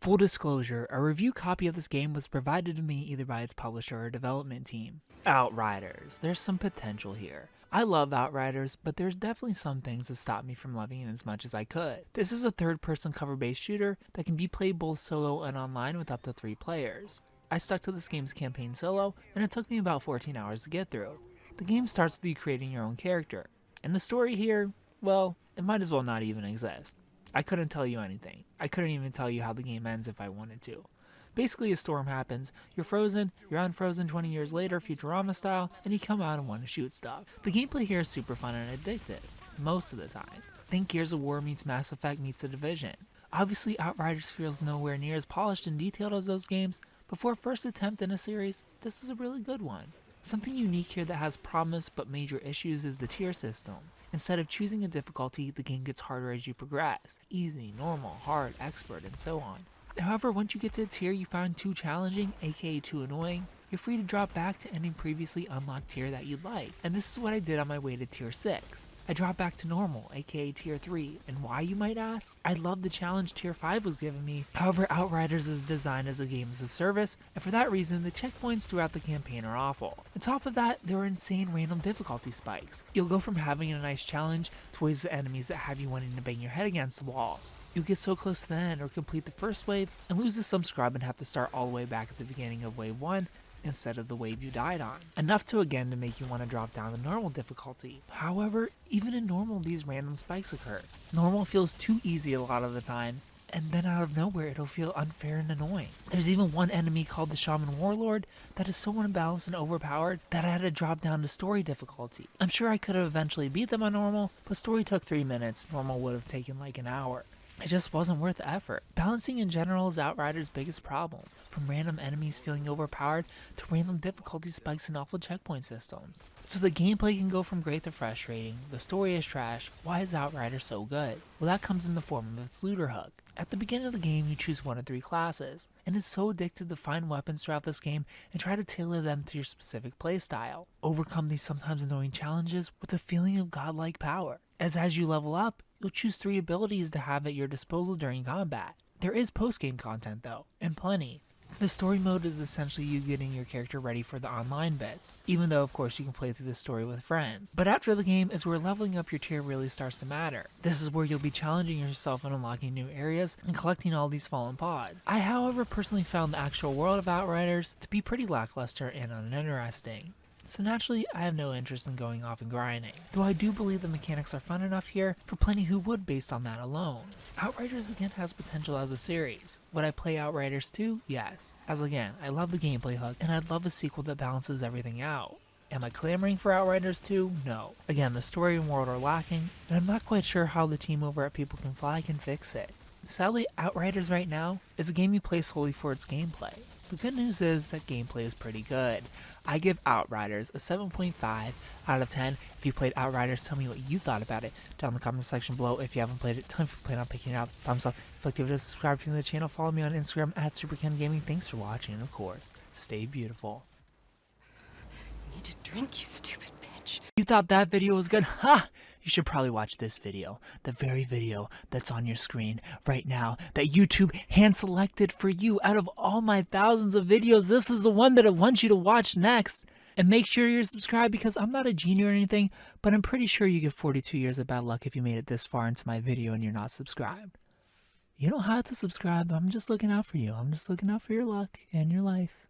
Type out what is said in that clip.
Full disclosure, a review copy of this game was provided to me either by its publisher or development team. Outriders. There's some potential here. I love Outriders, but there's definitely some things that stop me from loving it as much as I could. This is a third-person cover-based shooter that can be played both solo and online with up to 3 players. I stuck to this game's campaign solo, and it took me about 14 hours to get through. The game starts with you creating your own character, and the story here, well, it might as well not even exist. I couldn't tell you anything. I couldn't even tell you how the game ends if I wanted to. Basically, a storm happens, you're frozen, you're unfrozen 20 years later, Futurama style, and you come out and want to shoot stuff. The gameplay here is super fun and addictive, most of the time. Think Gears of War meets Mass Effect meets The Division. Obviously, Outriders feels nowhere near as polished and detailed as those games, but for a first attempt in a series, this is a really good one. Something unique here that has promise but major issues is the tier system. Instead of choosing a difficulty, the game gets harder as you progress. Easy, normal, hard, expert, and so on. However, once you get to a tier you find too challenging, aka too annoying, you're free to drop back to any previously unlocked tier that you'd like. And this is what I did on my way to tier 6. I dropped back to normal, aka tier 3, and why you might ask? I love the challenge tier 5 was giving me. However, Outriders is designed as a game as a service, and for that reason the checkpoints throughout the campaign are awful. On top of that, there are insane random difficulty spikes. You'll go from having a nice challenge to waves of enemies that have you wanting to bang your head against the wall. You'll get so close to the end or complete the first wave and lose the some scrub and have to start all the way back at the beginning of wave 1 instead of the wave you died on. Enough to again to make you want to drop down to normal difficulty. However, even in normal these random spikes occur. Normal feels too easy a lot of the times, and then out of nowhere it'll feel unfair and annoying. There's even one enemy called the Shaman Warlord that is so unbalanced and overpowered that I had to drop down to story difficulty. I'm sure I could have eventually beat them on normal, but story took 3 minutes, normal would have taken like an hour. It just wasn't worth the effort. Balancing in general is Outriders' biggest problem, from random enemies feeling overpowered to random difficulty spikes and awful checkpoint systems. So the gameplay can go from great to frustrating, the story is trash, why is Outriders so good? Well, that comes in the form of its looter hook. At the beginning of the game you choose 1 of 3 classes, and it's so addictive to find weapons throughout this game and try to tailor them to your specific playstyle. Overcome these sometimes annoying challenges with a feeling of godlike power. As you level up, you'll choose 3 abilities to have at your disposal during combat. There is post-game content though, and plenty. The story mode is essentially you getting your character ready for the online bits, even though of course you can play through the story with friends. But after the game is where leveling up your tier really starts to matter. This is where you'll be challenging yourself and unlocking new areas and collecting all these fallen pods. I however personally found the actual world of Outriders to be pretty lackluster and uninteresting. So naturally, I have no interest in going off and grinding, though I do believe the mechanics are fun enough here for plenty who would based on that alone. Outriders again has potential as a series. Would I play Outriders 2? Yes, as again, I love the gameplay hook and I'd love a sequel that balances everything out. Am I clamoring for Outriders 2? No. Again, the story and world are lacking, and I'm not quite sure how the team over at People Can Fly can fix it. Sadly, Outriders right now is a game you play solely for its gameplay. The good news is that gameplay is pretty good. I give Outriders a 7.5 out of 10. If you played Outriders, tell me what you thought about it down in the comment section below. If you haven't played it, tell me if you plan on picking it up. Thumbs up. If you like to give it a subscribe to the channel, follow me on Instagram at Superkengaming. Thanks for watching, and of course, stay beautiful. You need to drink, you stupid bitch. You thought that video was good? Ha! You should probably watch this video, the very video that's on your screen right now, that YouTube hand-selected for you. Out of all my thousands of videos, this is the one that I want you to watch next. And make sure you're subscribed, because I'm not a genie or anything, but I'm pretty sure you get 42 years of bad luck if you made it this far into my video and you're not subscribed. You don't have to subscribe. I'm just looking out for you. I'm just looking out for your luck and your life.